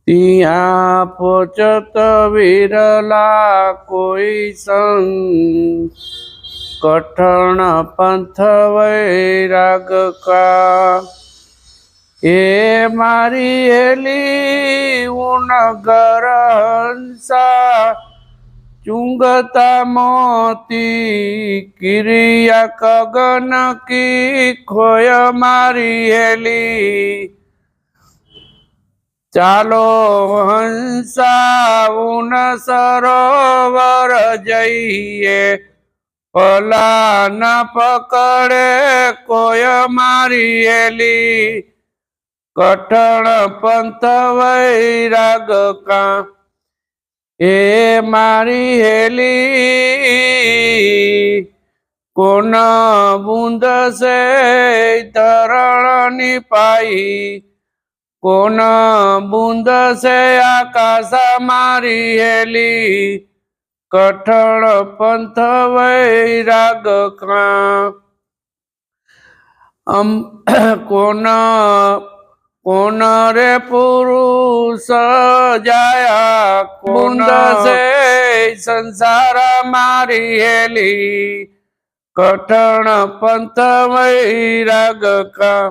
ત્યાં પોચત વિરલા કોઈ સંગ કઠણ પંથ વૈરાગ કા એ મારી હેલી ઉનગર હંસા ચુંગતા મોતી કિરિયા કગન કી ખોય મારી હેલી ચાલો હંસા ઉન સરોવર જઈએ પલા ન પકડે કોઈ મારી હેલી કઠણ પંથ વૈરાગ કા એ મારી હેલી કોન બુંદ સે ધરણની પાઈ કોન બુંદ સે આકાશ મારી હેલી કઠણ પંથ વૈરાગ કા કોન રે પુરુષ જાયા કોન સે સંસાર મારી હેલી કઠણ પંથ વૈરાગ કા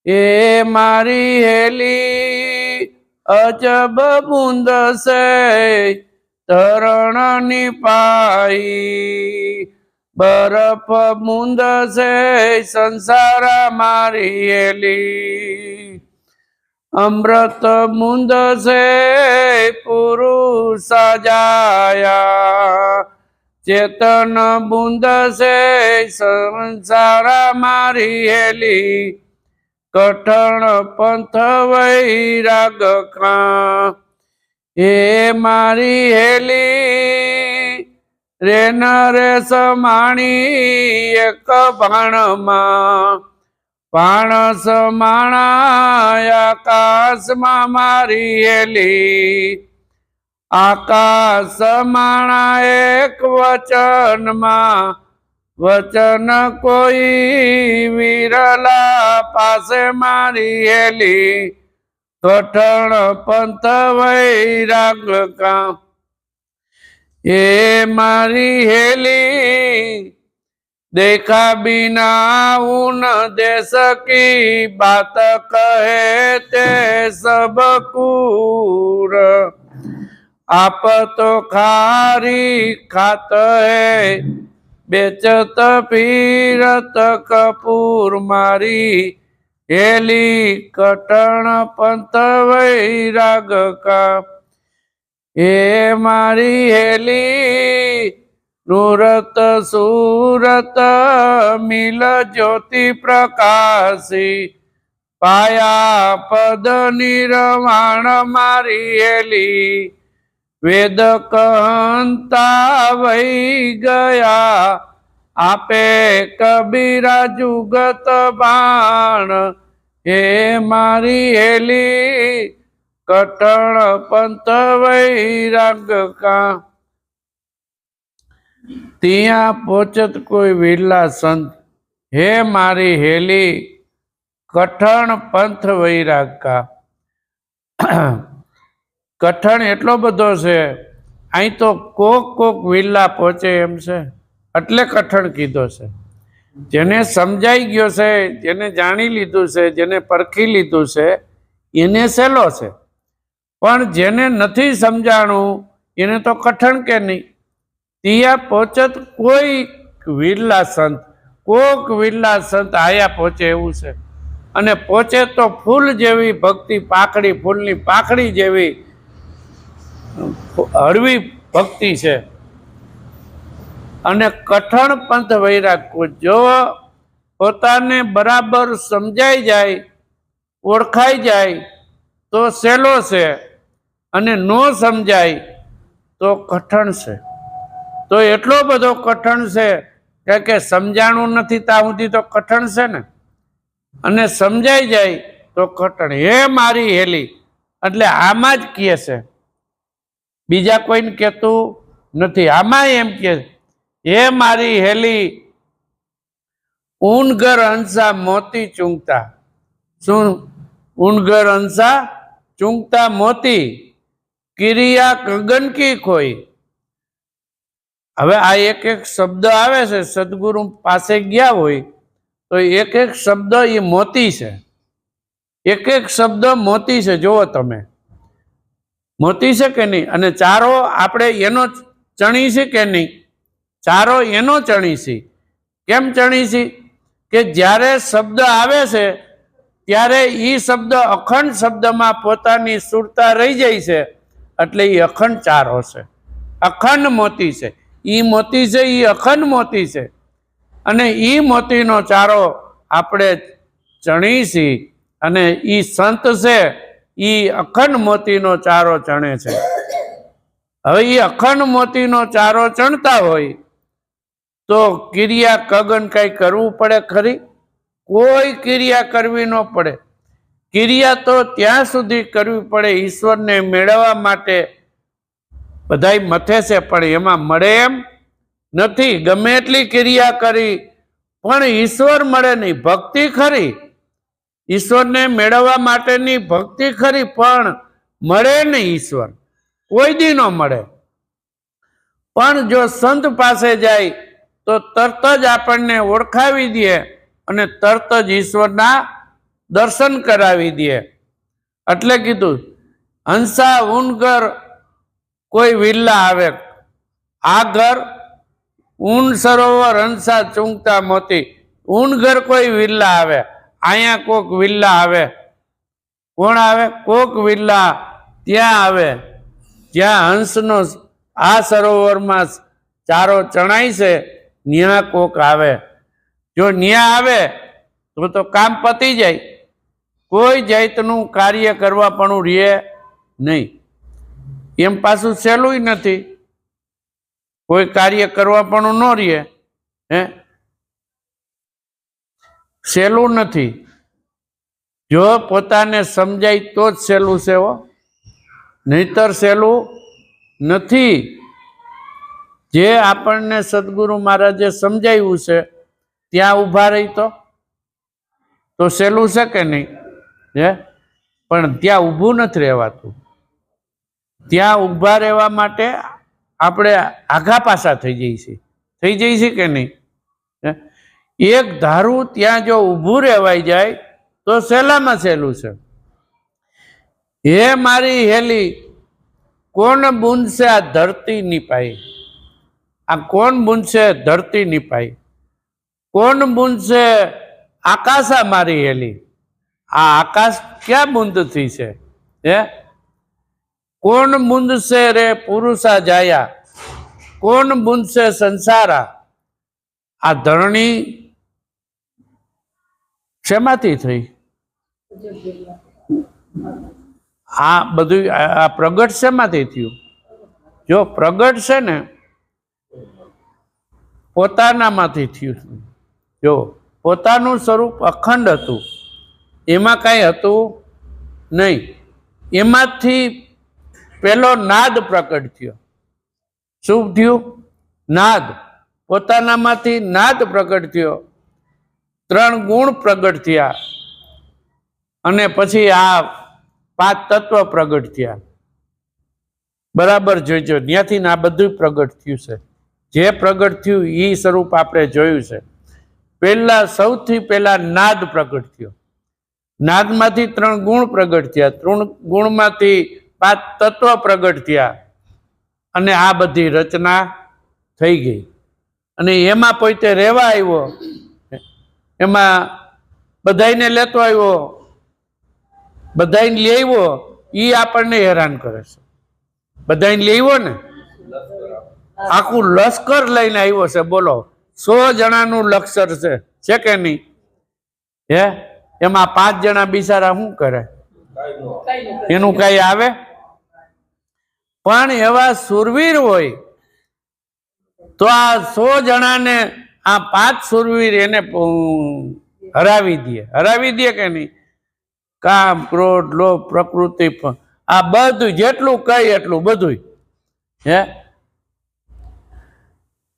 એ મારી હેલી અજબ બુંદ સે ધરણની પાઈ બરફ બુંદ સે સંસાર મારી હેલી અમૃત બુંદ સે પુરુષ જાયા ચેતન બુંદ સે સંસાર મારી હેલી કઠણ પંથ વૈરાગ કા એ મારી હેલી રે નરે સમાણી એક ભાણમાં ભાણ સમાણા આકાશમાં મારી હેલી આકાશ સમાણા એક વચનમાં વચન કોઈ વિરલા પાસે મારી હેલી કઠણ પંથ વૈરાગ કા એ મારી હેલી देखा बिना उन दे सकी बात कहे ते सब कूर आप तो खारी खात है बेचत पीरत कपूर मारी हेली कटण पंथ वैराग का हे मारी हेली नूरत सूरत मिल ज्योति प्रकाशी पाया पद निर्वाण मारी हेली वेद कहता वही गया आपे कबीरा जुगत बाण हे मारी हेली कटण पंथ वैराग का तिया पोचत कोई विरला संत हे मारी हेली कठण पंथ वैराग का कठण एटलो बधो छे अहीं तो कोक विरला पहोंचे एम छे એટલે કઠણ કીધો છે જેને સમજાઈ ગયો છે જેને જાણી લીધું છે જેને પરખી લીધું છે એને સહેલો છે પણ જેને નથી સમજાણું એને તો કઠણ કે નહીં तिया पोचत कोई विरला संत कोक विरला संत आया पहुंचे एवं छे अने पहुंचे तो फूल जेवी भक्ति पाकड़ी फूलनी पाकड़ी जेवी हळवी भक्ति छे अने कठण पंथ वैराग को जो पोताने बराबर समजाई जाय ओळखाई जाय तो सहेलो छे अने नो समजाय तो कठण छे तो एटलो बधो कठण छे के समजाणु नथी ता सुधी तो कठण छे ने अने समजाई जाय तो कठण हे मारी हेली એટલે આમાં જ કહે છે બીજા કોઈને કહેતું નથી આમાં એમ કહે હે મારી હેલી ઊનગર હંસા મોતી ચૂંકતા શું ઊનગર હંસા ચૂંકતા મોતી, કિરિયા ગગન કી ખોઈ. હવે આ એક એક શબ્દ આવે છે, સદગુરુ પાસે ગયા હોય તો એક એક શબ્દ એ મોતી છે, એક એક શબ્દ મોતી છે. જુઓ તમે, મોતી છે કે નહીં? અને ચારો આપણે એનો ચણી છે કે નહીં? ચારો એનો ચણી છે. કેમ ચણી છે? કે જ્યારે શબ્દ આવે છે ત્યારે એ શબ્દ અખંડ શબ્દમાં પોતાની સુરતા રહી જાય છે, એટલે એ અખંડ ચારો છે, અખંડ મોતી છે. ઈ મોતી છે, એ અખંડ મોતી છે. અને ઈ મોતીનો ચારો આપણે ચણી છે, અને ઈ સંત છે, ઈ અખંડ મોતીનો ચારો ચણે છે. હવે એ અખંડ મોતીનો ચારો ચણતા હોય તો ક્રિયા કગન કઈ કરવું પડે ખરી? કોઈ ક્રિયા કરવી ન પડે. ક્રિયા તો ત્યાં સુધી કરવી પડે ઈશ્વરને મેળવવા માટે. બધાય મથે છે પણ એમાં મળે એમ નથી. ગમે એટલી ક્રિયા કરી પણ ઈશ્વર મળે નહીં. ભક્તિ ખરી, ઈશ્વરને મેળવવા માટેની ભક્તિ ખરી, પણ મળે નહીં ઈશ્વર, કોઈ દી ન મળે. પણ જો સંત પાસે જાય તો તરત જ આપણને ઓળખાવી દે અને તરત જ ઈશ્વરના દર્શન કરાવી દે. એટલે કીધું, હંસા ઉન ઘર કોઈ વિલ્લા આવે, આ ઘર ઊન સરોવર હંસા ચૂંકતા મોતી. ઊન ઘર કોઈ વિલ્લા આવે, અહીંયા કોક વિલ્લા આવે. કોણ આવે? કોક વિલ્લા ત્યાં આવે જ્યાં હંસનો આ સરોવરમાં ચારો ચણાય છે, ન્યા કોક આવે. જો ન્યા આવે તો કામ પતી જાય, કોઈ જાતનું કાર્ય કરવા પણ રહે નહીં. એમ પાછું સહેલું નથી, કોઈ કાર્ય કરવા પણ ન રહે. હે, સહેલું નથી. જો પોતાને સમજાય તો જ સહેલું છે, નહીતર સહેલું નથી. જે આપણને સદગુરુ મહારાજે સમજાવ્યું છે ત્યાં ઊભા રહી તો સહેલું છે કે નહીં? હે, પણ ત્યાં ઊભું નથી રહેવાતું. ત્યાં ઊભા રહેવા માટે આપણે આઘા પાછા થઈ જઈએ છીએ કે નહીં? એક ધારું ત્યાં જો ઊભું રહેવાઈ જાય તો સહેલામાં સહેલું છે. હે મારી હેલી, કોણ બૂંદશે આ ધરતી નિપાઈ? આ કોણ બૂંદશે ધરતી નિપાઈ? કોણ બૂંદશે આકાશા મારી હેલી? આ આકાશ ક્યાં બૂંદથી છે? હે, કોણ બૂંદશે રે પુરુષા જાયા? કોણ બૂંદશે સંસારા? આ ધરણી શેમાંથી થઈ? આ બધું આ પ્રગટ શેમાંથી થયું? જો પ્રગટ છે ને પોતાનામાંથી થયું. જો પોતાનું સ્વરૂપ અખંડ હતું, એમાં કાંઈ હતું નહીં. એમાંથી પેલો નાદ પ્રગટ થયો. શું થયું? નાદ. પોતાનામાંથી નાદ પ્રગટ થયો, 3 ગુણ પ્રગટ થયા, અને પછી આ 5 તત્વ પ્રગટ થયા. બરાબર જોઈજો, ત્યાંથી આ બધું પ્રગટ થયું છે. જે પ્રગટ થયું એ સ્વરૂપ આપણે જોયું છે. પહેલા સૌથી પહેલા નાદ પ્રગટ થયો. નાદમાંથી 3 ગુણ પ્રગટ થયા, 3 ગુણમાંથી 5 તત્વ પ્રગટ થયા, અને આ બધી રચના થઈ ગઈ. અને એમાં પોતે રહેવા આવ્યો, એમાં બધાઈને લેતો આવ્યો, બધાઈને લઈ આવ્યો. એ આપણને હેરાન કરે છે. બધાઈને લઈ આવ્યો ને, આખું લશ્કર લઈને આવ્યો છે. બોલો, 100 જણાનું લશ્કર છે કે નહીં? હે, એમાં 5 જણા બિચારા શું કરે? એનું કઈ આવે? પણ એવા સુરવીર હોય તો આ 100 જણાને, આ 5 સુરવીર એને હરાવી દે કે નહીં? કામ, ક્રોધ, લોભ, પ્રકૃતિ, આ બધું જેટલું કઈ એટલું બધું. હે,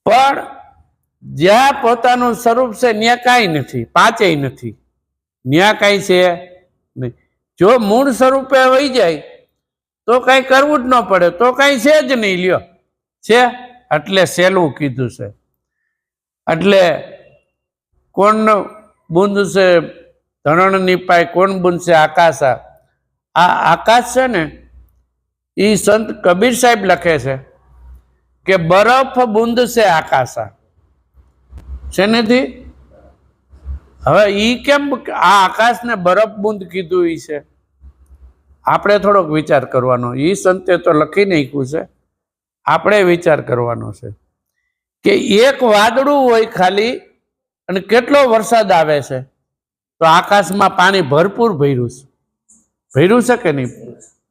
પણ જ્યાં પોતાનું સ્વરૂપ છે ત્યાં કાંઈ નથી, 5 નથી. ત્યાં કાંઈ છે નહીં. જો મૂળ સ્વરૂપે વહી જાય તો કઈ કરવું જ ન પડે, તો કઈ છે જ નહીં. લ્યો છે એટલે સહેલું કીધું છે. એટલે કોણ બુંદ છે ધરણની પાય, કોણ બુંદ છે આકાશા. આ આકાશ છે ને એ સંત કબીર સાહેબ લખે છે કે બરફ બુંદ છે આકાશા. છે નથી? હવે ઈ કેમ આ આકાશને બરફ બુંદ કીધું? ઈ છે આપણે થોડોક વિચાર કરવાનો. ઈ સંતે તો લખી નાખ્યું છે, આપણે વિચાર કરવાનો છે કે એક વાદળું હોય ખાલી અને કેટલો વરસાદ આવે છે, તો આકાશમાં પાણી ભરપૂર ભર્યું છે. ભર્યું છે કે નહીં?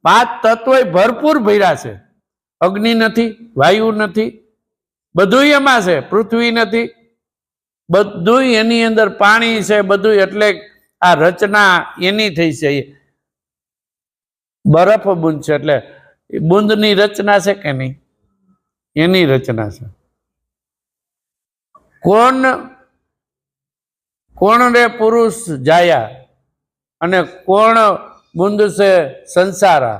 5 તત્વો ભરપૂર ભર્યા છે. અગ્નિ નથી, વાયુ નથી, બધું એમાં છે. પૃથ્વી નથી, બધું એની અંદર પાણી છે બધું. એટલે આ રચના એની થઈ છે. બરફ બુંદ છે એટલે બુંદની રચના છે કે નહીં? એની રચના છે. કોણ રે પુરુષ જાયા અને કોણ બુંદ છે સંસારા.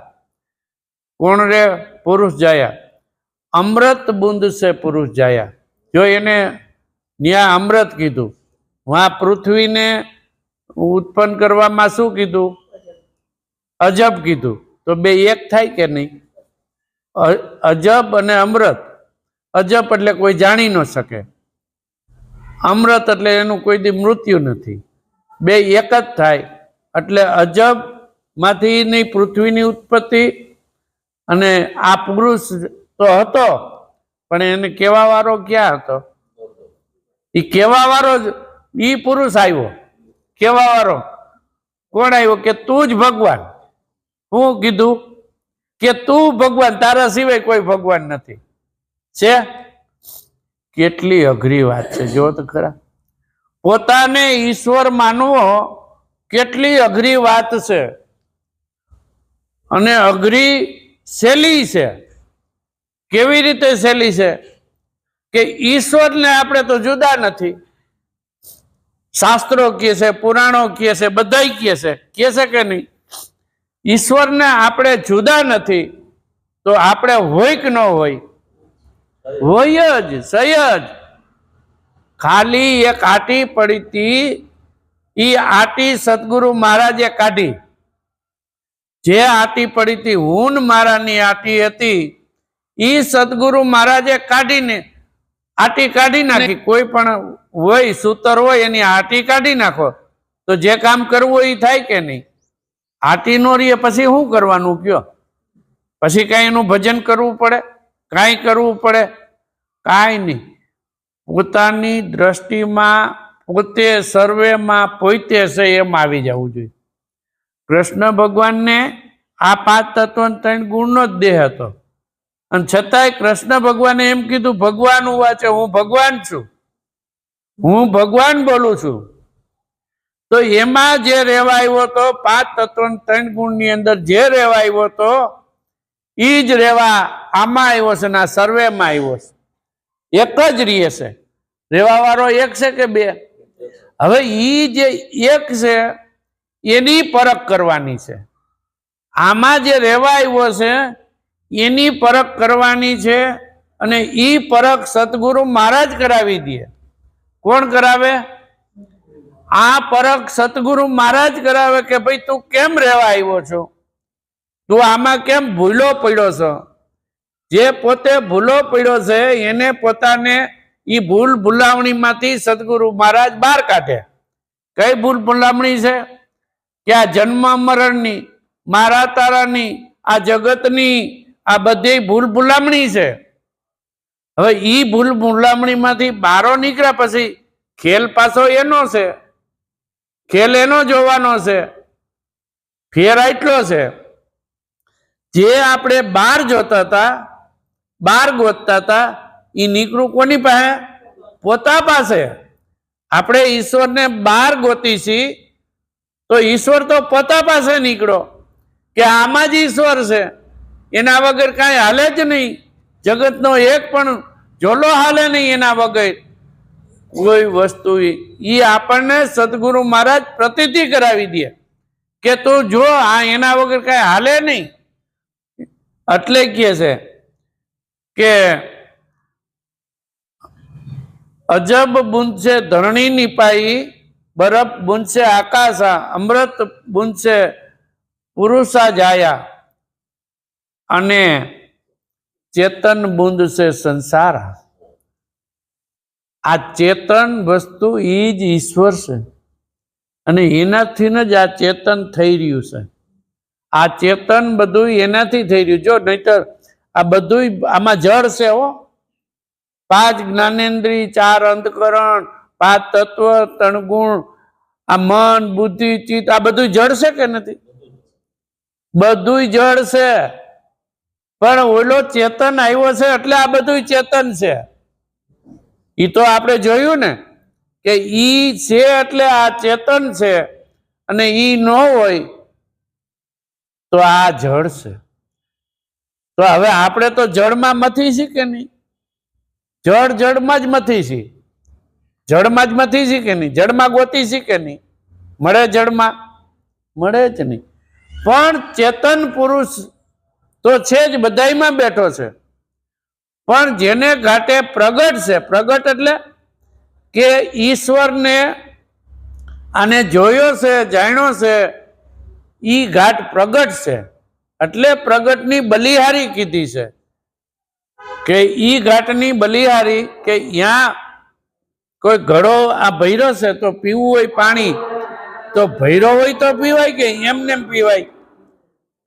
કોણ રે પુરુષ જાયા, અમૃત બુંદ છે પુરુષ જાયા. જો એને ન્યા અમૃત કીધું, વહાં પૃથ્વીને ઉત્પન્ન કરવામાં શું કીધું? અજબ કીધું. તો બે એક થાય કે નહીં? અજબ અને અમૃત. અજબ એટલે કોઈ જાણી ન શકે, અમૃત એટલે એનું કોઈ દી મૃત્યુ નથી. બે એક જ થાય. એટલે અજબ માંથી ની પૃથ્વીની ઉત્પત્તિ, અને આ પુરુષ તો હતો પણ એને કેવા વાળો ક્યાં હતો? એ કેવા વાળો જ ઈ પુરુષ આવ્યો. કેવા વાળો કોણ આવ્યો? કે તું જ ભગવાન. શું કીધું? કે તું ભગવાન, તારા સિવાય કોઈ ભગવાન નથી. છે કેટલી અઘરી વાત છે. જો તો ખરા, પોતાને ઈશ્વર માનવો કેટલી અઘરી વાત છે. અને અઘરી સહેલી છે. કેવી રીતે સહેલી છે? કે ઈશ્વરને આપણે તો જુદા નથી. શાસ્ત્રો કહે છે, પુરાણો કહે છે, બધા કહે છે કે નહીં? ઈશ્વરને આપણે જુદા નથી, તો આપણે હોય કે ન હોય? હોય જ, સહજ. ખાલી એક આટી પડી હતી, ઈ આટી સદગુરુ મહારાજે કાઢી. જે આટી પડી હતી, હું મારાની આટી હતી, ઈ સદગુરુ મહારાજે કાઢીને આટી કાઢી નાખી. કોઈ પણ હોય સૂતર હોય એની આટી કાઢી નાખો તો જે કામ કરવું એ થાય કે નહીં? આટી નો રીએ પછી શું કરવાનું કયો? પછી કાંઈ એનું ભજન કરવું પડે? કાંઈ કરવું પડે? કાંઈ નહીં. પોતાની દ્રષ્ટિમાં પોતે સર્વેમાં પોતે છે એમ આવી જવું જોઈએ. કૃષ્ણ ભગવાનને આ 5 તત્વ 3 ગુણનો જ દેહ હતો, અને છતાંય કૃષ્ણ ભગવાને એમ કીધું, ભગવાન વાંચે હું ભગવાન છું, હું ભગવાન બોલું છું. તો એમાં જે રહેવા આવ્યો હતો 5 તત્વ 3 ગુણની અંદર જે રહેવા આવ્યો હતો એ જ રહેવા આમાં આવ્યો છે ને આ સર્વેમાં આવ્યો છે. એક જ રહે છે. રહેવા વાળો એક છે કે બે? હવે ઈ જે એક છે એની પરખ કરવાની છે. આમાં જે રહેવા આવ્યો છે એની પરખ કરવાની છે, અને ઈ પરખ સદગુરુ મહારાજ કરાવી દે. કોણ કરાવે? આ પરખ સદગુરુ મહારાજ કરાવે કે ભાઈ તું કેમ રહેવા આવ્યો છો? તું આમાં કેમ ભૂલો પડ્યો છો? જે પોતે ભૂલો પડ્યો છે એને પોતાને ઈ ભૂલ ભૂલામણીમાંથી સદગુરુ મહારાજ બહાર કાઢે. કઈ ભૂલ ભૂલામણી છે? કે આ જન્મ મરણની, મારા તારાની, આ જગતની, આ બધી ભૂલ ભૂલામણી છે. હવે ઈ ભૂલ ભૂલામણીમાંથી બારો નીકળ્યા પછી ખેલ પાછો એનો છે. ખેલ એનો જોવાનો છે. ફેર એટલો છે, જે આપણે બહાર જોતા હતા, બહાર ગોતતા હતા, એ નીકળું કોની પાસે? પોતા પાસે. આપણે ઈશ્વરને બહાર ગોતી છીએ તો ઈશ્વર તો પોતા પાસે નીકળો કે આમાં જ ઈશ્વર છે, એના વગર કાંઈ હાલે જ નહીં. જગતનો એક પણ ઝોલો હાલે નહીં એના વગર. કોઈ વસ્તુ ઈ આપણને સદગુરુ મહારાજ પ્રતીતિ કરાવી દે કે તું જો આ એના વગર કઈ હાલે નહીં. એટલે કહે છે કે અજબ બુંદશે ધરણી નિપાઈ, બરફ બુંદશે આકાશા, અમૃત બુંદશે પુરુષા જાયા, અને ચેતન બુંદ છે સંસાર. આ ચેતન વસ્તુ એ જ ઈશ્વર છે અને એનાથી જ આ ચેતન થઈ રહ્યું છે. આ ચેતન બધું એનાથી થઈ રહ્યું. જો નહીતર આ બધું આમાં જળ છે. 5 જ્ઞાનેન્દ્રિય, 4 અંતકરણ, 5 તત્વ, 3 ગુણ, આ મન, બુદ્ધિ, ચિત્ત, આ બધું જળ છે કે નથી? બધું જળ છે. પણ ઓલો ચેતન આવ્યો છે એટલે આ બધું ચેતન છે. ઈ તો આપણે જોયું ને કે ઈ છે એટલે આ ચેતન છે, અને ઈ ન હોય તો આ જળ છે. તો હવે આપણે તો જળમાં મથી છીએ કે નહીં? જળમાં જ મથી છીએ. જળમાં જ મથી છીએ કે નહીં? જળમાં ગોતી છીએ કે નહીં? મળે જળમાં? મળે જ નહીં. પણ ચેતન પુરુષ તો છે જ, બધાયમાં બેઠો છે. પણ જેને ઘાટે પ્રગટ છે, પ્રગટ એટલે કે ઈશ્વરને આને જોયો છે, જાણ્યો છે, ઈ ઘાટ પ્રગટ છે. એટલે પ્રગટની બલિહારી કીધી છે કે ઈ ઘાટની બલિહારી, કે ત્યાં કોઈ ઘડો આ ભૈરો છે તો પીવું હોય પાણી તો ભૈરો હોય તો પીવાય કે એમને પીવાય?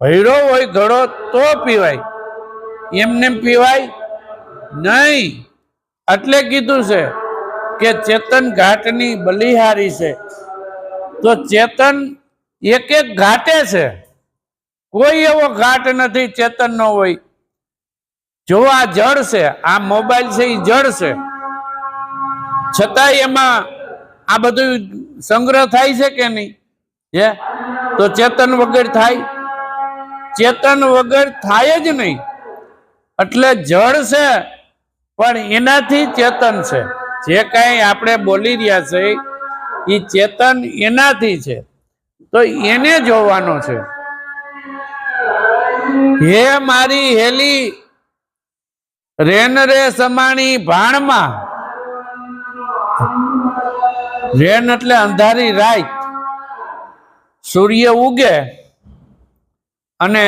ભૈરો હોય ઘડો તો પીવાય, એમને પીવાય નહીં. એટલે કીધું છે કે ચેતન ઘાટની બલિહારી છે. તો ચેતન એક એક ઘાટે છે. કોઈ એવો ઘાટ નથી ચેતન નો હોય. જો આ જળ છે, આ મોબાઈલ છે એ જળ છે, છતાંય એમાં આ બધું સંગ્રહ થાય છે કે નહીં? તો ચેતન વગર થાય? ચેતન વગર થાય જ નહીં. એટલે જળ છે પણ એનાથી ચેતન છે. જે કાંઈ આપણે બોલી રહ્યા છે એ ચેતન એનાથી છે. તો એને જોવાનો છે. હે મારી હેલી રેન રે સમાણી ભાણમાં. રેન એટલે અંધારી રાત. સૂર્ય ઉગે અને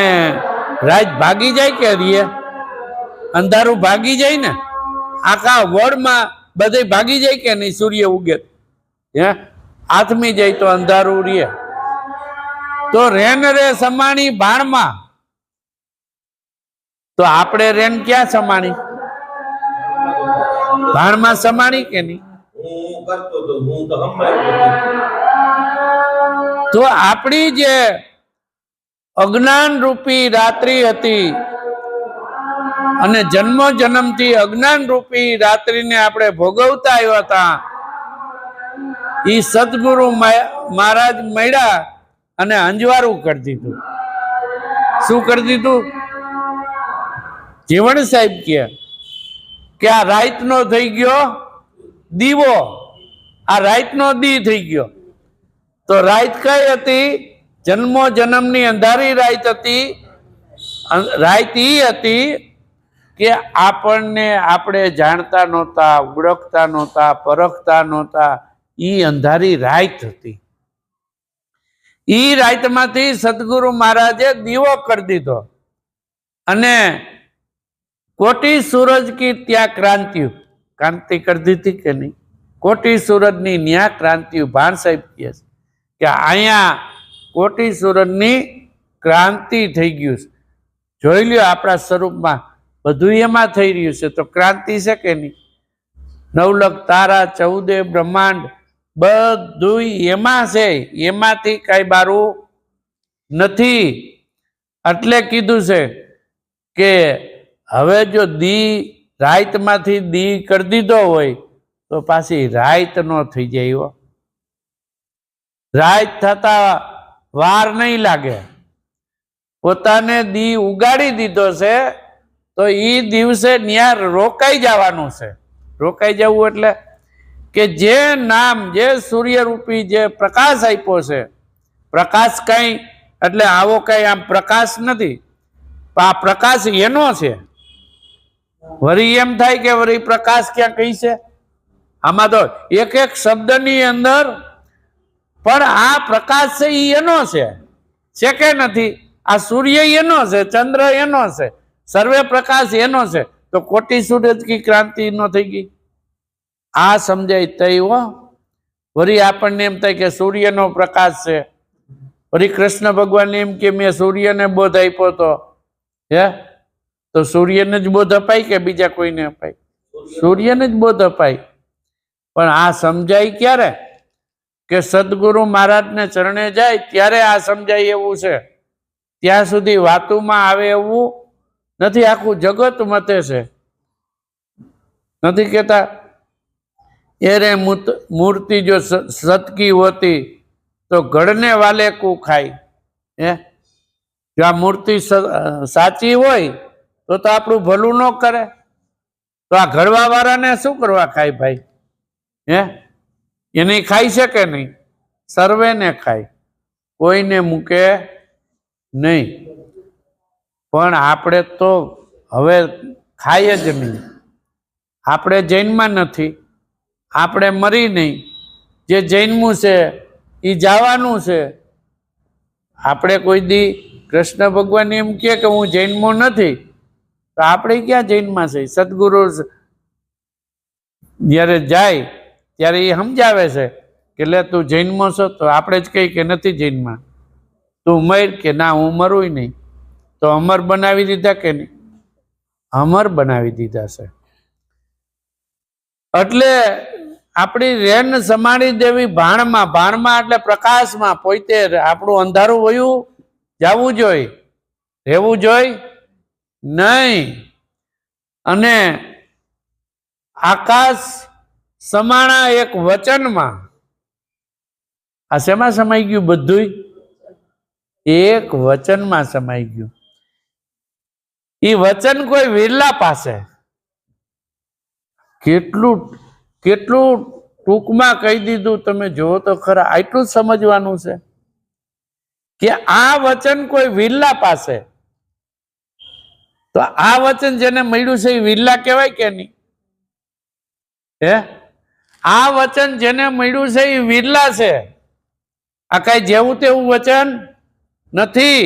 રાત ભાગી જાય કે રીએ? અંધારું ભાગી જાય ને. આખા વર્લ્ડમાં બધે ભાગી જાય કે નહીં? સૂર્ય ઉગે આથમી જાય તો અંધારું રીએ. તો રેન રે સમાણી ભાણમાં. તો આપણે રેન ક્યાં સમાણી? ભાણમાં સમાણી કે નહીં? તો આપણી જે અજ્ઞાન રૂપી રાત્રિ હતી, અને જન્મ જન્મથી અજ્ઞાન રૂપી રાત્રિને આપણે ભોગવતા આવ્યા હતા, એ સદગુરુ મહારાજ મળ્યા અને અંજવારું કરી દીધું. શું કરી દીધું? જીવણ સાહેબ કે આ રાતનો થઈ ગયો દીવો, આ રાતનો દી થઈ ગયો. તો રાત કઈ હતી? જન્મો જન્મની અંધારી રાત હતી. રાત ઈ હતી કે આપણને આપણે જાણતા નહોતા, ઓળખતા નહોતા, પરખતા નહોતા. ઈ અંધારી રાત હતી. ઈ રાતમાંથી સદગુરુ મહારાજે દીવો કરી દીધો અને કોટી સૂરજ કી ત્યાં ક્રાંતિ કરી દીધી કે નહીં? કોટી સૂરજની ન્યા ક્રાંતિ. ભાણ સાહેબ કહે છે કે અહીંયા કોટી સૂરજની ક્રાંતિ થઈ ગયું છે. જોઈ લ્યો આપણા સ્વરૂપમાં બધું એમાં થઈ રહ્યું છે. તો ક્રાંતિ છે કે નહીં? 9 લાખ તારા, 14 બ્રહ્માંડ બધું એમાં છે. એમાંથી કઈ બારું નથી. એટલે કીધું છે કે હવે જો દી રાતમાંથી દી કરી દીધો હોય તો પાછી રાત નો થઈ જાય. રાત થતા વાર નહીં લાગે. પોતાને દી ઉગાડી દીધો છે તો ઈ દિવસે ન્યા રોકાઈ જવાનું છે. રોકાઈ જવું એટલે કે જે નામ, જે સૂર્યરૂપી જે પ્રકાશ આપ્યો છે પ્રકાશ કઈ એટલે આવો કઈ આમ પ્રકાશ નથી, આ પ્રકાશ એનો છે. વળી એમ થાય કે વળી પ્રકાશ ક્યાં કઈ છે? આમાં તો એક એક શબ્દની અંદર પણ આ પ્રકાશ છે એ એનો છે કે નથી? આ સૂર્ય એનો છે, ચંદ્ર એનો છે, સર્વે પ્રકાશ એનો છે. તો કોટી સૂરજ કી ક્રાંતિ નો થઈ ગઈ. આ સમજાય તઈ હો. વળી આપણને એમ થાય કે સૂર્યનો પ્રકાશ છે. વળી કૃષ્ણ ભગવાન એમ કે મેં સૂર્યને બોધ આપ્યો તો તો સૂર્યને જ બોધ અપાય કે બીજા કોઈને અપાય? સૂર્યને જ બોધ અપાય. પણ આ સમજાય ક્યારે? કે સદગુરુ મહારાજને ચરણે જાય ત્યારે આ સમજાય એવું છે. ત્યાં સુધી વાતોમાં આવે એવું નથી. આખું જગત મતે છે. નથી કેતા એરે મૂર્તિ જો સતકી હોતી તો ગઢને વાલે કુ ખાય. જો આ મૂર્તિ સાચી હોય તો આપણું ભલું ન કરે તો આ ઘડવા વાળાને શું કરવા ખાય ભાઈ? એને ખાઈ શકે નહીં. સર્વેને ખાય, કોઈને મૂકે નહીં. પણ આપણે તો હવે ખાય જ નહીં. આપણે જૈનમાં નથી, આપણે મરી નહીં. જે જૈનમું છે એ જવાનું છે. આપણે કોઈ દી કૃષ્ણ ભગવાન એમ કે હું જૈનમાં નથી તો આપણે ક્યાં જૈનમાં છે? સદગુરુ જ્યારે જાય ત્યારે એ સમજાવે છે કે લે તું જૈનમાં છો તો આપણે જ કહી કે નથી જૈનમાં. તું મર કે ના હું મરું નહીં. તો અમર બનાવી દીધા કે નહીં? અમર બનાવી દીધા છે. એટલે આપણી રેન સમાડી દેવી ભાણમાં. ભાણમાં એટલે પ્રકાશમાં. પોતે આપણું અંધારું વયું જવું જોઈએ, રહેવું જોઈએ નહીં. અને આકાશ સમાણા એક વચનમાં. આ શેમાં સમાઈ ગયું? બધું એક વચનમાં સમાઈ ગયું. એ વચન કોઈ વિરલા પાસે. કેટલું કેટલું ટૂંકમાં કહી દીધું. તમે જુઓ તો ખરા. આટલું જ સમજવાનું છે કે આ વચન કોઈ વિરલા પાસે. તો આ વચન જેને મળ્યું છે એ વિરલા કહેવાય કે નહીં? આ વચન જેને મળ્યું છે એ વિરલા છે. આ કઈ જેવું તેવું વચન નથી.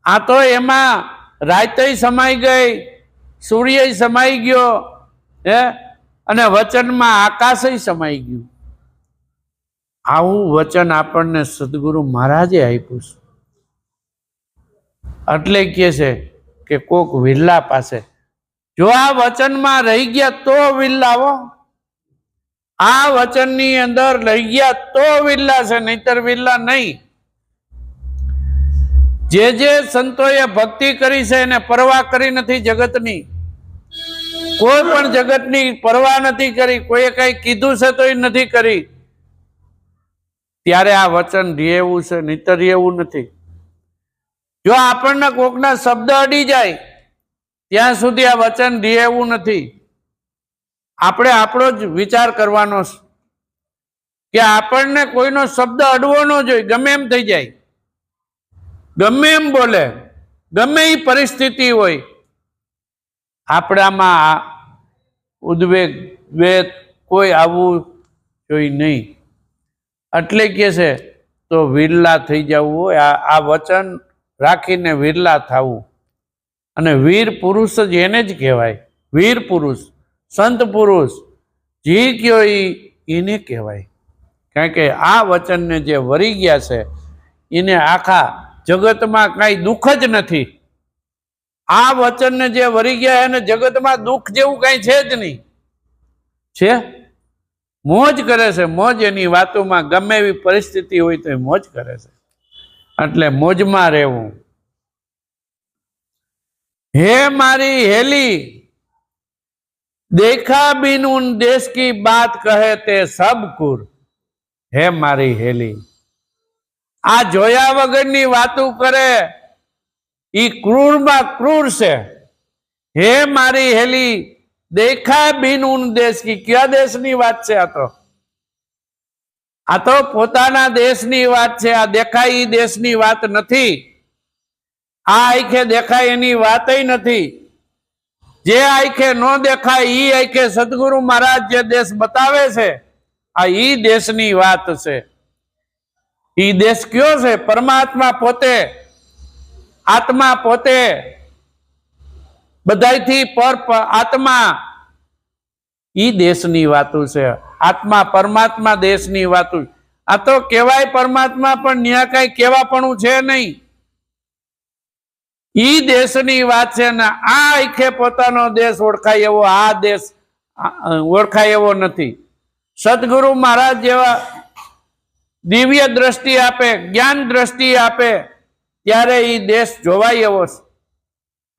આ તો એમાં રાતય સમાઈ ગઈ, સૂર્ય સમાઈ ગયો, અને વચનમાં આકાશ સમાઈ ગયું. આવું વચન આપણને સદગુરુ મહારાજે આપ્યું છે. એટલે કહે છે કે કોક વિરલા પાસે. જો આ વચનમાં રહી ગયા તો વિરલાવો. આ વચનની અંદર રહી ગયા તો વિરલા છે, નહીતર વિરલા નહીં. જે સંતોએ ભક્તિ કરી છે એને પરવા કરી નથી જગતની. કોઈ પણ જગતની પરવા નથી કરી. કોઈએ કઈ કીધું છે તો એ નથી કરી. ત્યારે આ વચન રહેવું છે, નહીતર રહેવું નથી. જો આપણને કોકના શબ્દ અડી જાય ત્યાં સુધી આ વચન રહેવું નથી. આપણે આપણો જ વિચાર કરવાનો કે આપણને કોઈનો શબ્દ અડવો ન જોઈએ. ગમે એમ થઈ જાય, ગમે એમ બોલે, ગમે એ પરિસ્થિતિ હોય, આપણામાં ઉદ્વેગ દ્વેષ કોઈ આવવું જોઈએ નહીં. એટલે કે છે તો વિરલા થઈ જવું હોય. આ વચન રાખીને વિરલા થવું. અને વીર પુરુષ જ એને જ કહેવાય. વીર પુરુષ, સંત પુરુષ જે કયો એને કહેવાય. કારણ કે આ વચનને જે વરી ગયા છે એને આખા જગતમાં કાંઈ દુઃખ જ નથી. આ વચનને જે વરી ગયા એને જગતમાં દુઃખ જેવું કાંઈ છે જ નહીં. છે મોજ કરે છે. મોજ એની વાતોમાં ગમે એવી પરિસ્થિતિ હોય તો એ મોજ કરે છે. એટલે મોજમાં રહેવું. હે મારી હેલી, देखा बिन उन देश की बात कहे ते सब कुर. હે મારી હેલી, આ જોયા વગરની વાતો કરે ઈ ક્રૂરમાં ક્રૂર છે. હે મારી હેલી, દેખા બિન ઉન દેશ કી. કયા દેશની વાત છે આ? તો આ તો પોતાના દેશની વાત છે. આ દેખાય એ દેશની વાત નથી. આ આંખે દેખાય એની વાત નથી. જે આંખે ન દેખાય ઈ આંખે સદગુરુ મહારાજ જે દેશ બતાવે છે, આ ઈ દેશની વાત છે. ઈ દેશ કયો છે? પરમાત્મા પોતે, આત્મા પોતે, બધાયથી પર આત્મા. ઈ દેશની વાતો છે. આત્મા પરમાત્મા દેશની વાતો. આ તો કહેવાય પરમાત્મા, પણ ન્યા કઈ કહેવાપણું છે નહીં. ઈ દેશની વાત છે ને આ આંખે પોતાનો દેશ ઓળખાય એવો આ દેશ ઓળખાય એવો નથી. સદગુરુ મહારાજ જેવા દિવ્ય દ્રષ્ટિ આપે, જ્ઞાન દ્રષ્ટિ આપે, ત્યારે ઈ દેશ જોવાય એવો છે.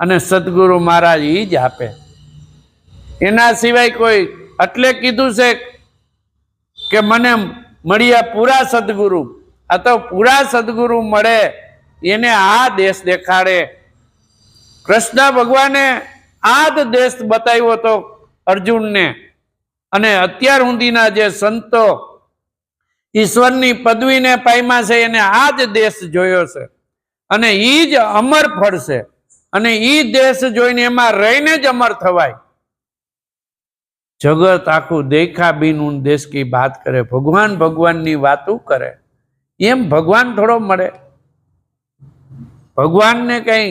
અને સદગુરુ મહારાજ ઈ જ આપે. એના સિવાય કોઈ એટલે કીધું છે કે મને મળ્યા પૂરા સદગુરુ. આ તો પૂરા સદગુરુ મળે એને આ દેશ દેખાડે. કૃષ્ણ ભગવાને આ જ દેશ બતાવ્યો હતો અર્જુનને. અને અત્યાર સુધીના જે સંતો ઈશ્વરની પદવીને પામ્યા છે એને આ જ દેશ જોયો છે. અને ઈ જ અમર ફળ છે. અને ઈ દેશ જોઈને એમાં રહીને જ અમર થવાય. જગત આખું દેખા બીન દેશ કી બાત કરે, ભગવાન ભગવાનની વાતો કરે. એમ ભગવાન થોડો મળે? ભગવાનને કઈ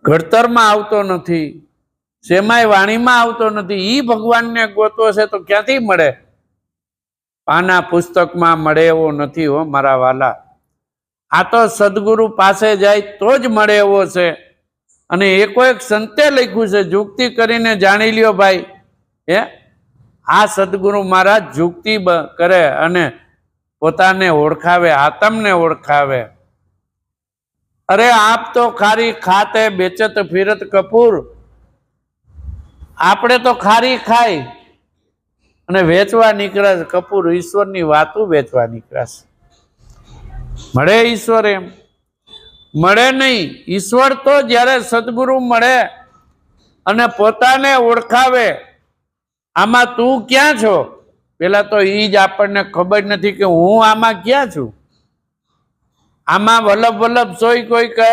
ઘડતરમાં આવતો નથી, શેમાય વાણીમાં આવતો નથી. ઈ ભગવાનને ગોતો છે તો ક્યાંથી મળે? પાના પુસ્તકમાં મળે એવો નથી હો મારા વાલા. આ તો સદગુરુ પાસે જાય તો જ મળે એવો છે. અને એકો એક સંતે લખ્યું છે, જુક્તિ કરીને જાણી લ્યો ભાઈ. આ સદગુરુ મહારાજ જુક્તિ કરે અને પોતાને ઓળખાવે, આત્મને ઓળખાવે. અરે આપ તો ખારી ખાતે બેચત ફિરત કપૂર. આપણે તો ખારી ખાઈ અને વેચવા નીકળ્યા છે કપૂર. ઈશ્વરની વાતો વેચવા નીકળ્યા છે. મળે ઈશ્વર? એમ મળે નહીં. ઈશ્વર તો જ્યારે સદગુરુ મળે અને પોતાને ઓળખાવે, આમાં તું ક્યાં છો? પેલા તો ઈ જ આપણને ખબર નથી કે હું આમાં ક્યાં છું. આમાં વલ્લભ વલ્લભ સોય કોઈ કહે,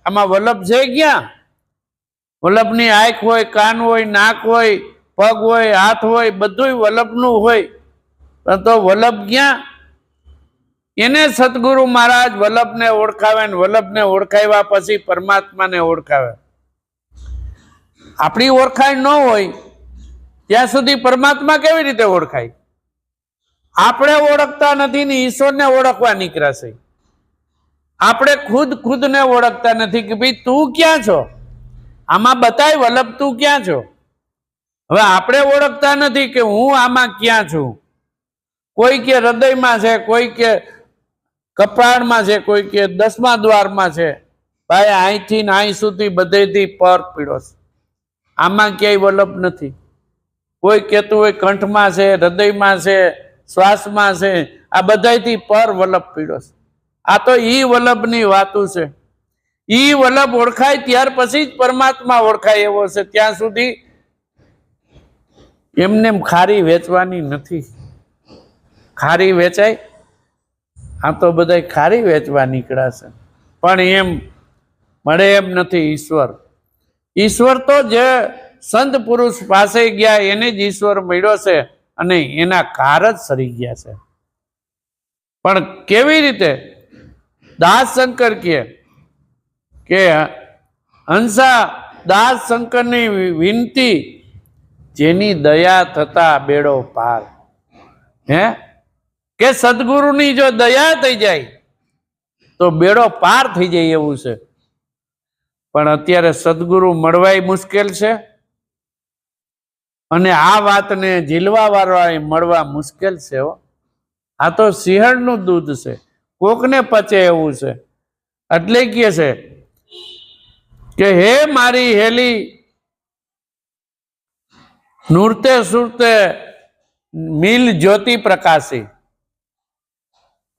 આમાં વલ્લભ છે ક્યાં? વલ્લભની આંખ હોય, કાન હોય, નાક હોય, પગ હોય, હાથ હોય, બધું વલ્લભનું હોય. તો વલ્લભ ક્યાં? એને સદગુરુ મહારાજ વલ્લભને ઓળખાવે ને વલ્લભને ઓળખાવ્યા પછી પરમાત્માને ઓળખાવે. આપણી ઓળખાણ ન હોય ત્યાં સુધી પરમાત્મા કેવી રીતે ઓળખાય? આપણે ઓળખતા નથી ને ઈશ્વરને ઓળખવા નીકળ્યા છે. આપણે ખુદને ઓળખતા નથી કે ભાઈ તું ક્યાં છો? આમાં બતાય વલ્લભ તું ક્યાં છો? હવે આપણે ઓળખતા નથી કે હું આમાં ક્યાં છું. કોઈ કે હૃદયમાં છે, કોઈ કે કપાળમાં છે, કોઈ કે 10મા દ્વારમાં છે. ભાઈ અહીંથી ને અહીં સુધી બધેથી પર પીડો છે. આમાં ક્યાંય વલ્લભ નથી. કોઈ કહેતું હોય કંઠમાં છે, હૃદયમાં છે, શ્વાસમાં છે. આ બધાથી પર વલ્લભ પીડો છે. આ તો ઈ વલ્લભની વાતો છે. ઈ વલ્લભ ઓળખાય ત્યાર પછી જ પરમાત્મા ઓળખાય એવો છે. ત્યાં સુધી એમને ખારી વેચવાની નથી. ખારી વેચાય? આ તો બધા ખારી વેચવા નીકળ્યા છે. પણ એમ મળે એમ નથી ઈશ્વર. ઈશ્વર તો જે સંત પુરુષ પાસે ગયા એને જ ઈશ્વર મળ્યો છે અને એના કાર જ સરી ગયા છે. પણ કેવી રીતે? દાસ શંકર કે હંસા દાસ શંકરની વિનંતી, જેની દયા થતા બેડો પાર. કે સદગુરુની જો દયા થઈ જાય તો બેડો પાર થઈ જાય એવું છે. પણ અત્યારે સદગુરુ મળવાય મુશ્કેલ છે અને આ વાતને ઝીલવા વાળા મળવા મુશ્કેલ છે. આ તો સિંહણનું દૂધ છે, કોકને પચે એવું છે. એટલે કહે છે કે હે મારી હેલી નૂરતે સુરતે મિલ જ્યોતિ પ્રકાશી.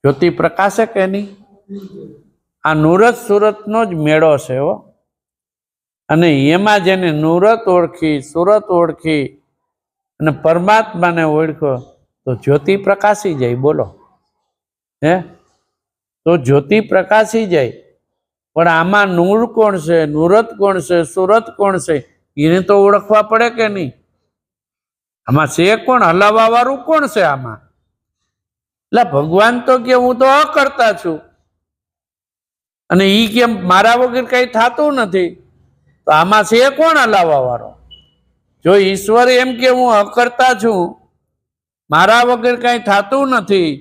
જ્યોતિ પ્રકાશે કે નહીં? આ નૂરત સુરતનો જ મેળો છે હો. અને એમાં જેને નૂરત ઓળખી, સુરત ઓળખી અને પરમાત્માને ઓળખ્યો, તો જ્યોતિ પ્રકાશી જાય. બોલો હે, તો જ્યોતિ પ્રકાશી જાય. પણ આમાં નૂર કોણ છે, નુરત કોણ છે, સુરત કોણ છે, એને તો ઓળખવા પડે કે નહીં? આમાં છે કોણ? હલાવવા વાળું કોણ છે આમાં? એટલે ભગવાન તો કે હું તો અકર્તા છું, અને ઈ કેમ મારા વગર કઈ થતું નથી, તો આમાં છે કોણ હલાવવા વાળો? જો ઈશ્વર એમ કે હું અકર્તા છું, મારા વગર કઈ થતું નથી,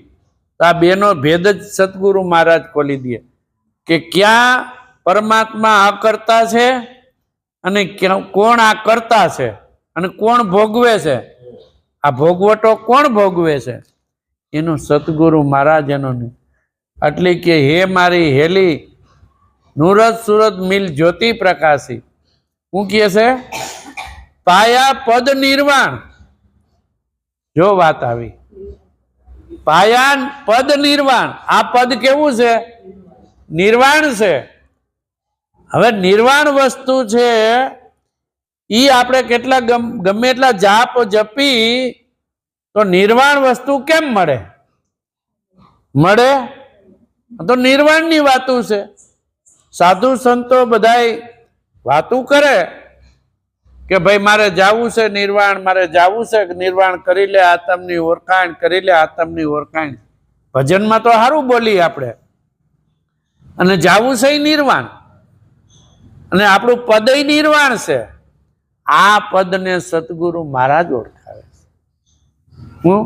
તો આ બેનો ભેદ જ સદગુરુ મહારાજ ખોલી દે કે ક્યાં પરમાત્મા અકર્તા છે અને કોણ આ કરતા છે, અને કોણ ભોગવે છે. આ ભોગવટો કોણ ભોગવે છે? એનો સદગુરુ મહારાજ એનો. એટલે કે હે મારી હેલી નુરત સુરત મિલ જ્યોતિ પ્રકાશી, હું કહે છે પાયા પદ નિર્વાણ. જો વાત આવી, પાયા પદ નિર્વાણ. આ પદ કેવું છે? નિર્વાણ છે. હવે નિર્વાણ વસ્તુ છે, ઈ આપણે કેટલા ગમે એટલા જાપ જપી તો નિર્વાણ વસ્તુ કેમ મળે? મળે તો નિર્વાણની વાતું છે. સાધુ સંતો બધાય વાતું કરે કે ભાઈ મારે જાવું છે નિર્વાણ, મારે જાવું છે નિર્વાણ, કરી લે આત્મની ઓળખાણ, કરી લે આત્મની ઓળખાણ. ભજનમાં તો સારું બોલી આપણે, અને જાવું છે નિર્વાણ, અને આપણું પદય નિર્વાણ છે. આ પદને સદગુરુ મહારાજ ઓળખાવે છે. હું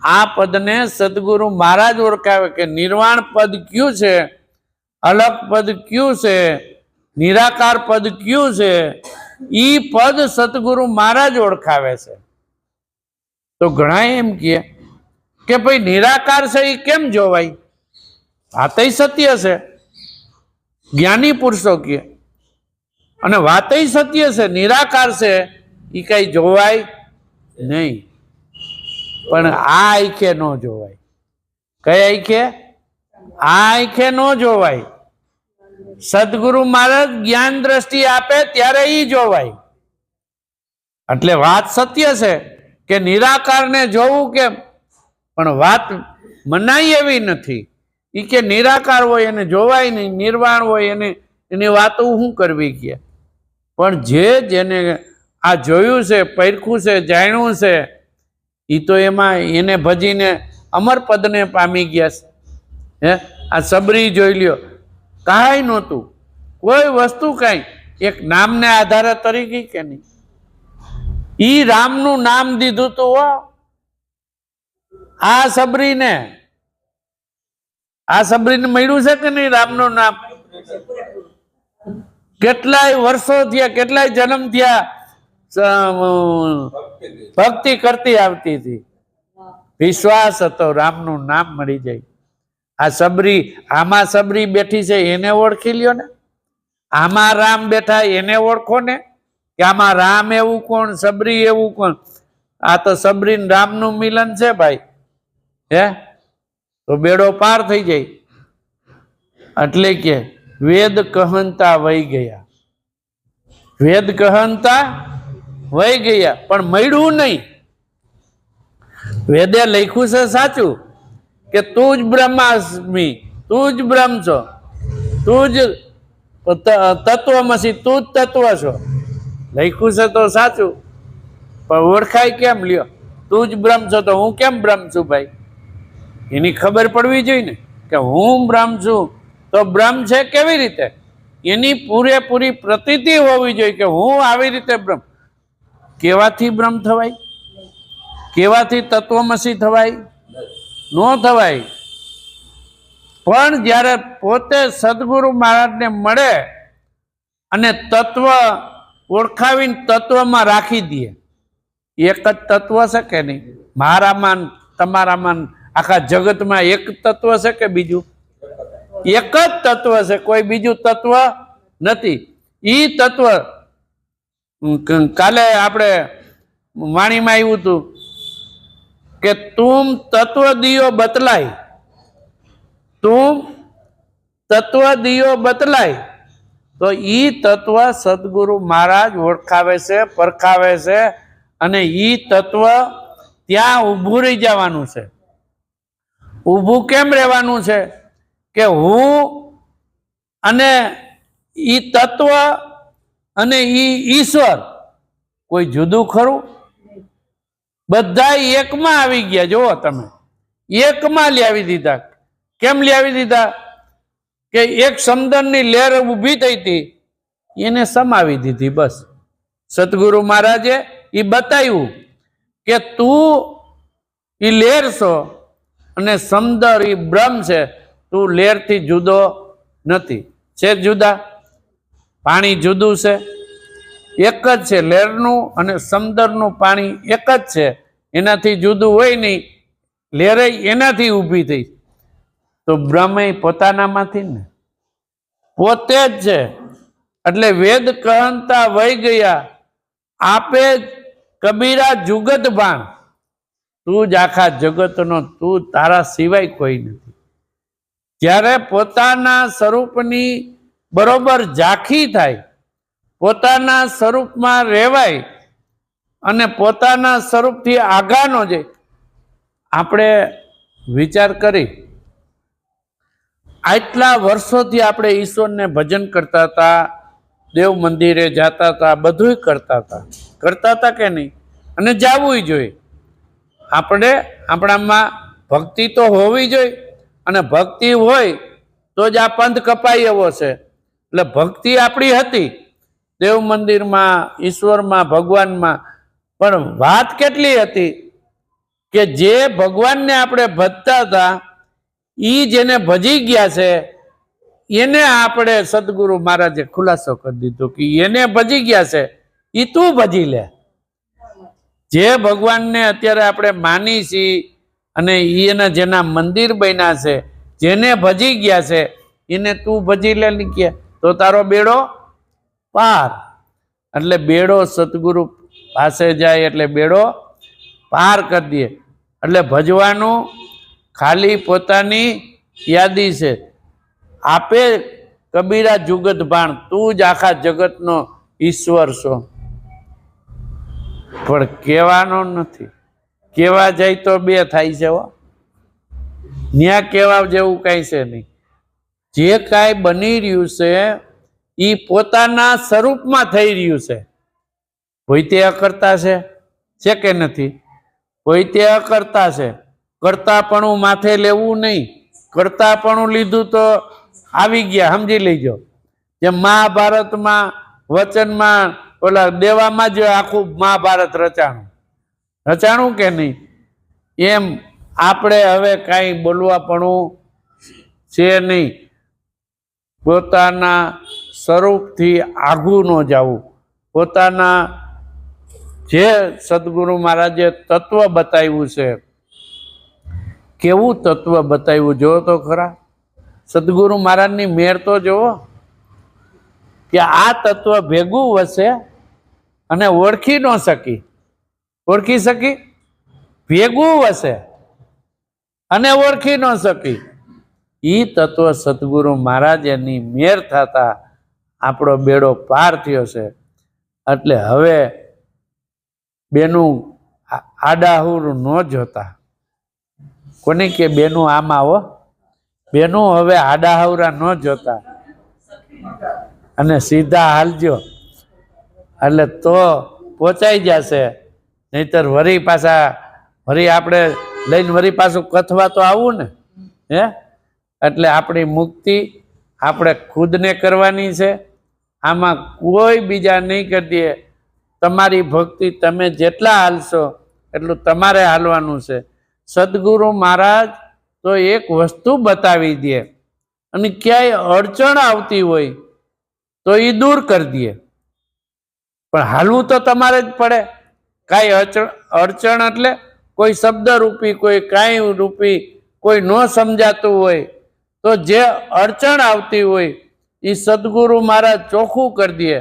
આ પદને સદગુરુ મહારાજ ઓળખાવે કે નિર્વાણ પદ ક્યું છે, અલગ પદ ક્યું છે, નિરાકાર પદ ક્યું છે, ઈ પદ સદગુરુ મહારાજ ઓળખાવે છે. તો ઘણા એમ કે ભાઈ નિરાકાર છે એ કેમ જોવાય? વાતય સત્ય છે, જ્ઞાની પુરુષો કે, અને વાતય સત્ય છે, નિરાકાર છે, એ કઈ જોવાય નહીં. પણ આ આંખે ન જોવાય. કઈ આંખે? આ આંખે ન જોવાય. સદગુરુ મહારાજ જ્ઞાન દ્રષ્ટિ આપે ત્યારે ઈ જોવાય. એટલે વાત સત્ય છે કે નિરાકારને જોવું કેમ, પણ વાત મનાય એવી નથી. ઈ કે નિરાકાર હોય એને જોવાય નહીં, નિર્વાણ હોય એને એની વાતો શું કરવી કે. પણ જેને આ જોયું છે, પરખ્યું છે, જાણ્યું છે, ઈ તો એમાં એને ભજીને અમર પદને પામી ગયા છે. હે, આ સબરી જોઈ લ્યો, કાંઈ નહોતું, કોઈ વસ્તુ કાંઈ, એક નામને આધારે તરી ગઈ કે નહીં? ઈ રામનું નામ દીધું તું હો આ સબરીને. આ સબરીને મળ્યું છે કે નહીં રામનું નામ? કેટલાય વર્ષો થયા, કેટલાય જન્મ થયા, ભક્તિ કરતી આવતી હતી, વિશ્વાસ હતો રામનું નામ મળી જાય. આ સબરી, આમાં સબરી બેઠી છે એને ઓળખી લ્યો ને, આમાં રામ બેઠા એને ઓળખો ને, કે આમાં રામ એવું કોણ, સબરી એવું કોણ? આ તો સબરી રામનું મિલન છે ભાઈ. હે, તો બેડો પાર થઈ જાય. એટલે કે વેદ કહનતા વહી ગયા, વેદ કહનતા વહી ગયા, પણ મળ્યું નહીં. વેદે લખ્યું છે સાચું કે તું જ બ્રહ્માસ્મિ, તું જ બ્રહ્મ છો, તું જ તત્વમસી, તું જ તત્વ છો. લખ્યું છે તો સાચું, પણ ઓળખાય કેમ લ્યો? તું જ બ્રહ્મ છો તો હું કેમ બ્રહ્મ છું ભાઈ? એની ખબર પડવી જોઈએ ને કે હું બ્રહ્મ છું. તો બ્રહ્મ છે કેવી રીતે? એની પૂરેપૂરી પ્રતીતિ હોવી જોઈએ કે હું આવી રીતે બ્રહ્મ. કેવાથી બ્રહ્મ થવાય? કેવાથી તત્વમસી થવાય? નો થવાય. પણ જ્યારે પોતે સદગુરુ મહારાજને મળે અને તત્વ ઓળખાવીને તત્વમાં રાખી દે, એક જ તત્વ છે કે નહીં? મારામાં, તમારામાં, આખા જગતમાં એક તત્વ છે કે બીજું? એક જ તત્વ છે, કોઈ બીજું તત્વ નથી. ઈ તત્વ કાલે આપણે વાણીમાં આવ્યું હતું કે તુમ તત્વ દિયો બતલાય, તુમ તત્વ દિયો બતલાય. તો ઈ તત્વ સદગુરુ મહારાજ ઓળખાવે છે, પરખાવે છે, અને ઈ તત્વ ત્યાં ઊભું રહી જવાનું છે. ઊભું કેમ રહેવાનું છે કે હું અને ઈ તત્વ અને ઈ ઈશ્વર કોઈ જુદું ખરું? બધા એકમાં આવી ગયા. જુઓ તમે, એકમાં લાવી દીધા. કેમ લાવી દીધા? કે એક સમંદરની લહેર ઊભી થઈ હતી, એને સમાવી દીધી. બસ સદગુરુ મહારાજે એ બતાવ્યું કે તું એ લહેર છો અને સમંદર એ બ્રહ્મ છે. તું લહેરથી જુદો નથી. છે જુદા? પાણી જુદું છે? એક જ છે. લહેરનું અને સમંદરનું પાણી એક જ છે. એનાથી જુદું હોય નહીં. લહેરે એનાથી ઊભી થઈ. તો બ્રહ્મ પોતાનામાંથી ને પોતે જ છે. એટલે વેદ કહંતા વહી ગયા, આપે કબીરા જુગત ભાણ. તું જ આખા જગતનો, તું તારા સિવાય કોઈ નથી. જ્યારે પોતાના સ્વરૂપની બરોબર ઝાંખી થાય, પોતાના સ્વરૂપમાં રહેવાય અને પોતાના સ્વરૂપથી આગા ન જાય. આપણે વિચાર કરી, આટલા વર્ષોથી આપણે ઈશ્વરને ભજન કરતા હતા, દેવ મંદિરે જતા હતા, બધું કરતા હતા કે નહીં? અને જવું જોઈએ. આપણે આપણામાં ભક્તિ તો હોવી જોઈએ, અને ભક્તિ હોય તો જ આ પંથ કપાય એવો છે. એટલે ભક્તિ આપણી હતી દેવ મંદિરમાં, ઈશ્વરમાં, ભગવાનમાં. પણ વાત કેટલી હતી કે જે ભગવાનને આપણે ભજતા હતા, ઈ જેને ભજી ગયા છે એને આપણે સદગુરુ મહારાજે ખુલાસો કરી દીધો કે એને ભજી ગયા છે, ઈ તું ભજી લે. જે ભગવાનને અત્યારે આપણે માની છીએ અને એના જેના મંદિર બન્યા છે, જેને ભજી ગયા છે, એને તું ભજી લે કે તો તારો બેડો પાર. એટલે બેડો સદગુરુ પાસે જાય એટલે બેડો પાર કરી દે. એટલે ભજવાનું ખાલી પોતાની યાદી છે. આપે કબીરા જુગત ભાણ, તું જ આખા જગતનો ઈશ્વર છો. પણ કહેવાનો નથી. કેવા જાય તો બે થાય છે. ન્યા કેવા જેવું કઈ છે નહીં. જે કાંઈ બની રહ્યું છે એ પોતાના સ્વરૂપમાં થઈ રહ્યું છે. કોઈ તે અકર્તા છે કે નથી? કોઈ તે અકર્તા છે. કરતાપણું માથે લેવું નહીં. કરતાપણું લીધું તો આવી ગયા, સમજી લેજો. જેમ મહાભારતમાં વચનમાં ઓલા દેવામાં જ આખું મહાભારત રચાણું કે નહીં? એમ આપણે હવે કાંઈ બોલવાપણું છે નહીં. પોતાના સ્વરૂપથી આઘું ન જવું. પોતાના જે સદગુરુ મહારાજે તત્વ બતાવ્યું છે, કેવું તત્વ બતાવ્યું જોવો તો ખરા. સદગુરુ મહારાજની મેર તો જોવો કે આ તત્વ ભેગું વસે અને ઓળખી ન શકી. ઓળખી શકી? ભેગું વસે અને ઓળખી ન શકી. ઈ તત્વ સદગુરુ મહારાજની મેર થતા આપણો બેડો પાર થયો છે. એટલે હવે બેનું આડાહુર ન જોતા. કોને કે બેનું આમ આવો? બેનું હવે આડાહુરા ન જોતા અને સીધા હાલજો, એટલે તો પહોંચાઈ જશે. નહીતર વરી આપણે લઈને વરી પાછું કથવા તો આવું ને. હે એટલે આપણી મુક્તિ આપણે ખુદને કરવાની છે. આમાં કોઈ બીજા નહીં કરી દે. તમારી ભક્તિ તમે જેટલા હાલશો એટલું તમારે હાલવાનું છે. સદગુરુ મહારાજ તો એક વસ્તુ બતાવી દે અને ક્યાંય અડચણ આવતી હોય તો એ દૂર કરી દે. પણ હાલવું તો તમારે જ પડે. કાંઈ અડચણ એટલે કોઈ શબ્દ રૂપી, કોઈ કાંઈ રૂપી, કોઈ ન સમજાતું હોય તો જે અડચણ આવતી હોય એ સદગુરુ મહારાજ ચોખ્ખું કરી દે.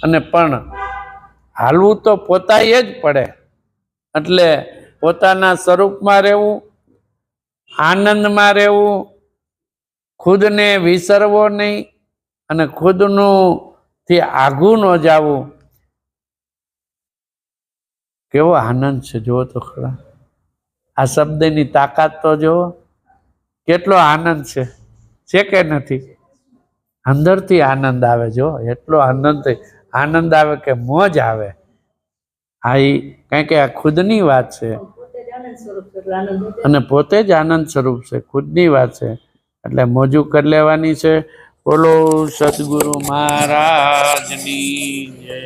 અને પણ હાલવું તો પોતાએ જ પડે. એટલે પોતાના સ્વરૂપમાં રહેવું, આનંદમાં રહેવું, ખુદને વિસરવો નહીં અને ખુદનું થી આઘું ન જવું. કેવો આનંદ છે, જુઓ તો ખરા. આ શબ્દની તાકાત તો જુઓ, કેટલો આનંદ છે કે નથી? અંદરથી આનંદ આવે, જો એટલો આનંદ આવે કે મોજ આવે. આ કારણ કે આ ખુદની વાત છે અને પોતે જ આનંદ સ્વરૂપ છે, ખુદની વાત છે, એટલે મોજું કરી લેવાની છે. બોલો સદગુરુ મહારાજની જય.